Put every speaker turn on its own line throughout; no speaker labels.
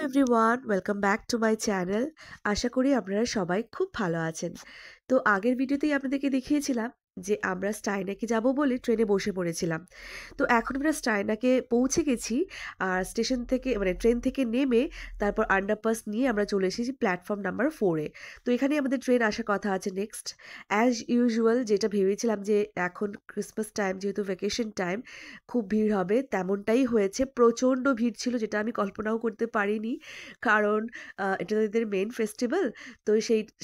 Everyone, welcome back to my channel. আশা করি আপনারা সবাই খুব ভালো আছেন। তো আগের ভিডিওতেই আপনাদেরকে দেখিয়েছিলাম যে আমরা স্টাইনাকে যাব বলে ট্রেনে বসে পড়েছিলাম। তো এখন আমরা স্টাইনাকে পৌঁছে গেছি। আর স্টেশন থেকে মানে ট্রেন থেকে নেমে তারপর আন্ডারপাস নিয়ে আমরা চলে এসেছি প্ল্যাটফর্ম নাম্বার 4 এ। তো এখানেই আমাদের ট্রেন আসার কথা আছে নেক্সট। অ্যাজ ইউজুয়াল যেটা ভেবেছিলাম যে এখন ক্রিসমাস টাইম যেহেতু ভ্যাকেশন টাইম খুব ভিড় হবে, তেমনটাই হয়েছে। প্রচণ্ড ভিড় ছিল যেটা আমি কল্পনাও করতে পারিনি। কারণ এটা তো এদের মেইন ফেস্টিভ্যাল। তো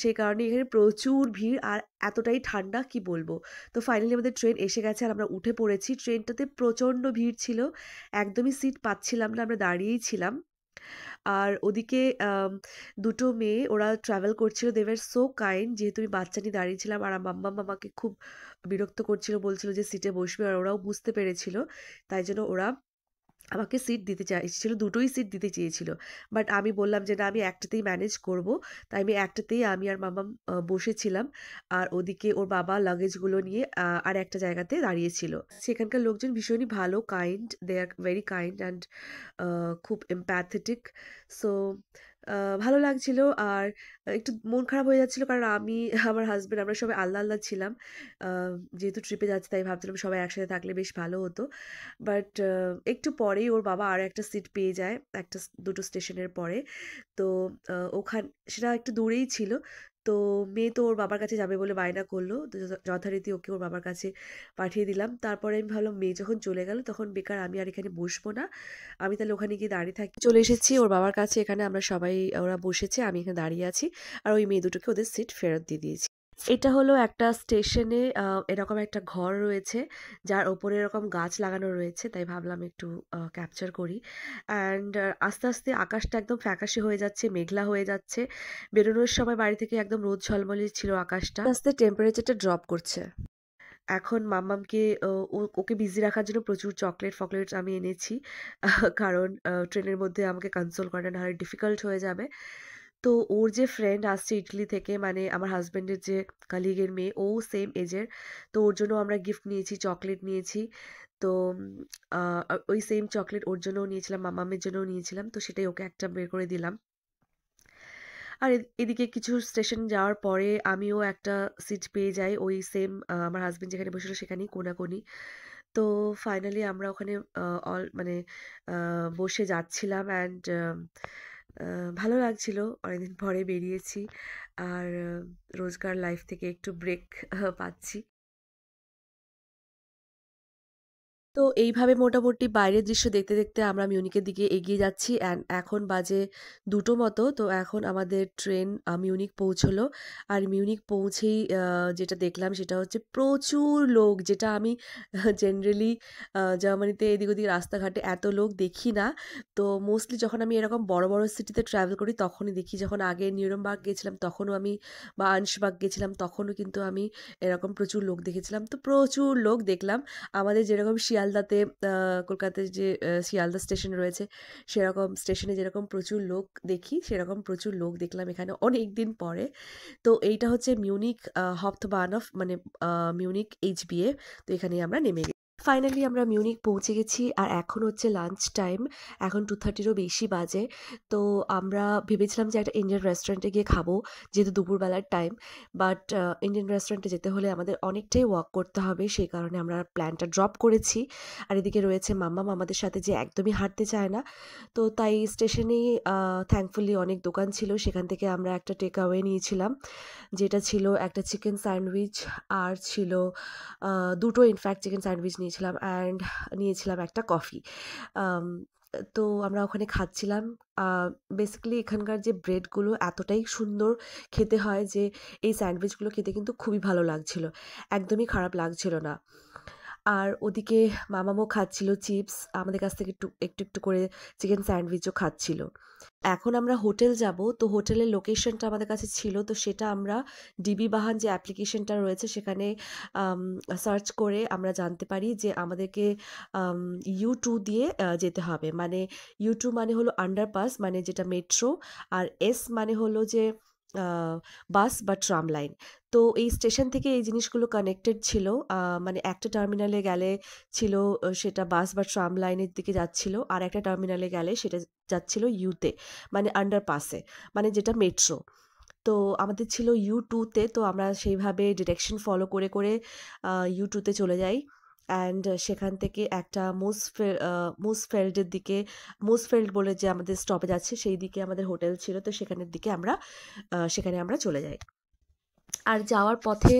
সেই কারণে এখানে প্রচুর ভিড় আর এতটাই ঠান্ডা কি বলবো। তো ফাইনালি আমাদের ট্রেন এসে গেছে আর আমরা উঠে পড়েছি। ট্রেনটাতে প্রচণ্ড ভিড় ছিল। একদমই সিট পাচ্ছিলাম না, আমরা দাঁড়িয়েই ছিলাম। আর ওদিকে দুটো মেয়ে ওরা ট্রাভেল করছিল। দে ওয়ার সো কাইন্ড, যেহেতু আমি বাচ্চা নিয়ে দাঁড়িয়েছিলাম আর মাম্মাম আমাকে খুব বিরক্ত করছিল, বলছিল যে সিটে বসবে। আর ওরাও বুঝতে পেরেছিল, তাই জন্য ওরা আমাকে সিট দিতে চাইছিল, দুটোই সিট দিতে চেয়েছিল। বাট আমি বললাম যে না, আমি একটাতেই ম্যানেজ করব। তাই আমি একটাতেই আমি আর মাম্মাম বসেছিলাম। আর ওদিকে ওর বাবা লাগেজগুলো নিয়ে আর একটা জায়গাতে দাঁড়িয়েছিল। সেখানকার লোকজন ভীষণই ভালো, kind, they are very kind and খুব এমপ্যাথেটিক। সো ভালো লাগছিল। আর একটু মন খারাপ হয়ে যাচ্ছিল, কারণ আমি আমার হাজব্যান্ড আমরা সবাই আলাদা আলাদা ছিলাম। যেহেতু ট্রিপে যাচ্ছি তাই ভাবছিলাম সবাই একসাথে থাকলে বেশ ভালো হতো। বাট একটু পরেই ওর বাবা আরও একটা সিট পেয়ে যায়, দুটো স্টেশনের পরে। তো সেটা একটু দূরেই ছিল। তো মেয়ে তো ওর বাবার কাছে যাবে বলে বায়না করলো। তো যথারীতি ওকে ওর বাবার কাছে পাঠিয়ে দিলাম। তারপরে আমি ভাবলাম মেয়ে যখন চলে গেল তখন বেকার আমি আর এখানে বসবো না, আমি তাহলে ওখানে গিয়ে দাঁড়িয়ে থাকি। চলে এসেছি ওর বাবার কাছে, এখানে আমরা সবাই, ওরা বসেছে, আমি এখানে দাঁড়িয়ে আছি। আর ওই মেয়ে দুটোকে ওদের সিট ফেরত দিয়ে দিয়েছি। এটা হলো একটা স্টেশনে এরকম একটা ঘর রয়েছে, যার ওপরে এরকম গাছ লাগানো রয়েছে, তাই ভাবলাম একটু ক্যাপচার করি। অ্যান্ড আস্তে আস্তে আকাশটা একদম ফ্যাকাশে হয়ে যাচ্ছে, মেঘলা হয়ে যাচ্ছে। বেরোনোর সময় বাড়ি থেকে একদম রোদ ঝলমলে ছিল আকাশটা। আস্তে আস্তে টেম্পারেচারটা ড্রপ করছে। এখন মাম্মামকে ওকে বিজি রাখার জন্য প্রচুর চকলেট-ফকলেট আমি এনেছি। কারণ ট্রেনের মধ্যে আমাকে কনসোল করা নাহলে ডিফিকাল্ট হয়ে যাবে। তো ওর যে ফ্রেন্ড আসছে ইটালি থেকে, মানে আমার হাসব্যান্ডের যে কলিগের মেয়ে, ও সেম এজের। তো ওর জন্য আমরা গিফট নিয়েছি, চকলেট নিয়েছি। তো আ ওই সেম চকলেট ওর জন্যও নিয়েছিলাম, মাম্মামের জন্যও নিয়েছিলাম। তো সেটাই ওকে একটা বের করে দিলাম। আর এদিকে কিছু স্টেশন যাওয়ার পরে আমিও একটা সিট পেয়ে যাই ওই সেম, আমার হাসব্যান্ড যেখানে বসেছিল সেখানেই কোনাকুনি। তো ফাইনালি আমরা ওখানে মানে বসে যাচ্ছিলাম। অ্যান্ড ভালো লাগছিল, অনেকদিন পরে বেরিয়েছি। আর রোজকার লাইফ থেকে একটু ব্রেক পাচ্ছি। তো এইভাবে মোটামুটি বাইরের দৃশ্য দেখতে দেখতে আমরা মিউনিকের দিকে এগিয়ে যাচ্ছি। অ্যান্ড এখন বাজে 2টো মতো। তো এখন আমাদের ট্রেন মিউনিক পৌঁছলো। আর মিউনিক পৌঁছেই যেটা দেখলাম সেটা হচ্ছে প্রচুর লোক, যেটা আমি জেনারেলি জার্মানিতে এদিক ওদিক রাস্তাঘাটে এত লোক দেখি না। তো মোস্টলি যখন আমি এরকম বড় বড় সিটিতে ট্রাভেল করি তখনই দেখি। যখন আগে নিউরেমবার্গ গেছিলাম তখনও আমি, বা আনশবার্গ গেছিলাম তখনও কিন্তু আমি এরকম প্রচুর লোক দেখেছিলাম। তো প্রচুর লোক দেখলাম। আমাদের যেরকম শিয়ালদাতে, কলকাতার যে শিয়ালদা স্টেশন রয়েছে, সেরকম স্টেশনে যেরকম প্রচুর লোক দেখি, সেরকম প্রচুর লোক দেখলাম এখানে অনেক দিন পরে। তো এইটা হচ্ছে মিউনিক হাফটবাহনফ, মানে মিউনিক HBA। তো এখানেই আমরা নেমে গেছি। ফাইনালি আমরা মিউনিক পৌঁছে গেছি আর এখন হচ্ছে লাঞ্চ টাইম। এখন 2:30-ও বেশি বাজে। তো আমরা ভেবেছিলাম যে একটা ইন্ডিয়ান রেস্টুরেন্টে গিয়ে খাবো, যেহেতু দুপুরবেলার টাইম। বাট ইন্ডিয়ান রেস্টুরেন্টে যেতে হলে আমাদের অনেকটাই ওয়াক করতে হবে, সেই কারণে আমরা প্ল্যানটা ড্রপ করেছি। আর এদিকে রয়েছে মাম্মাম আমাদের সাথে, যে একদমই হাঁটতে চায় না। তো তাই স্টেশনেই থ্যাঙ্কফুলি অনেক দোকান ছিল, সেখান থেকে আমরা একটা টেক অ্যাওয়ে নিয়েছিলাম, যেটা ছিল একটা চিকেন স্যান্ডউইচ। আর ছিল দুটো ইনফ্যাক্ট চিকেন স্যান্ডউইচ নিয়েছিলাম, অ্যান্ড নিয়েছিলাম একটা কফি। তো আমরা ওখানে খাচ্ছিলাম। বেসিক্যালি এখানকার যে ব্রেডগুলো এতটাই সুন্দর খেতে হয় যে এই স্যান্ডউইচগুলো খেতে কিন্তু খুবই ভালো লাগছিল, একদমই খারাপ লাগছিল না। আর ওদিকে মামামও খাচ্ছিল চিপস, আমাদের কাছ থেকে একটু একটু করে চিকেন স্যান্ডউইচও খাচ্ছিল। এখন আমরা হোটেল যাব। তো হোটেলের লোকেশনটা আমাদের কাছে ছিল, তো সেটা আমরা ডিবি বাহান যে অ্যাপ্লিকেশনটা রয়েছে সেখানে সার্চ করে আমরা জানতে পারি যে আমাদেরকে U2 দিয়ে যেতে হবে। মানে U2 মানে হলো আন্ডারপাস, মানে যেটা মেট্রো। আর এস মানে হলো যে বাস বা ট্রাম লাইন। তো এই স্টেশন থেকে এই জিনিসগুলো কানেক্টেড ছিল। মানে একটা টার্মিনালে গেলে ছিল সেটা বাস বা ট্রাম লাইনের দিকে যাচ্ছিল। আর একটা টার্মিনালে গেলে সেটা যাচ্ছিল ইউতে, মানে আন্ডারপাসে, মানে যেটা মেট্রো। তো আমাদের ছিল U2 তে, তো আমরা সেইভাবে ডিরেকশন ফলো করে U2 তে চলে যাই। অ্যান্ড সেখান থেকে একটা মুসফেল্ডের দিকে, মুসফেল্ড বলে যে আমাদের স্টপেজ আছে সেই দিকে আমাদের হোটেল ছিল। তো সেখানের দিকে সেখানে আমরা চলে যাই। আর যাওয়ার পথে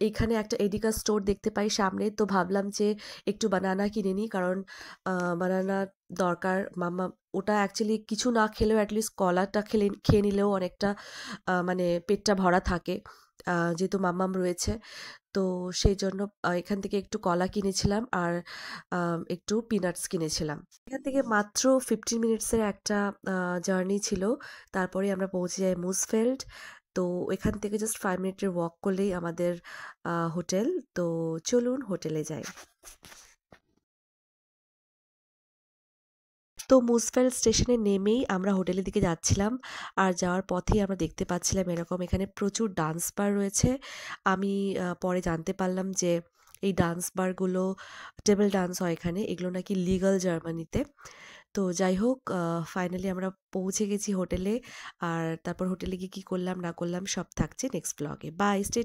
এইখানে একটা এডিকা স্টোর দেখতে পাই সামনে, তো ভাবলাম যে একটু বানানা কিনে নিই, কারণ বানানা দরকার। মাম্মা ওটা অ্যাকচুয়ালি কিছু না খেলেও অ্যাটলিস্ট কলাটা খেয়ে নিলেও অনেকটা মানে পেটটা ভরা থাকে, যেহেতু মাম্মাম রয়েছে। তো সেই জন্য এখান থেকে একটু কলা কিনেছিলাম আর একটু পিনাটস কিনেছিলাম। এখান থেকে মাত্র 15 মিনিটসের একটা জার্নি ছিল। তারপরে আমরা পৌঁছে যাই মুসফেল্ড। তো এখান থেকে জাস্ট 5 মিনিটের ওয়াক করলেই আমাদের হোটেল। তো চলুন হোটেলে যাই। তো মুসফেল্ড স্টেশনে নেমেই আমরা হোটেলের দিকে যাচ্ছিলাম। আর যাওয়ার পথেই আমরা দেখতে পাচ্ছিলাম এরকম এখানে প্রচুর ডান্স বার রয়েছে। আমি পরে জানতে পারলাম যে এই ডান্স বারগুলো, টেবল ডান্স হয় এখানে, এগুলো নাকি লিগ্যাল জার্মানিতে। তো যাই হোক, ফাইনালি আমরা পৌঁছে গেছি হোটেলে। আর তারপর হোটেলে গিয়ে কী করলাম না করলাম সব থাকছে নেক্সট ব্লগে। By, stay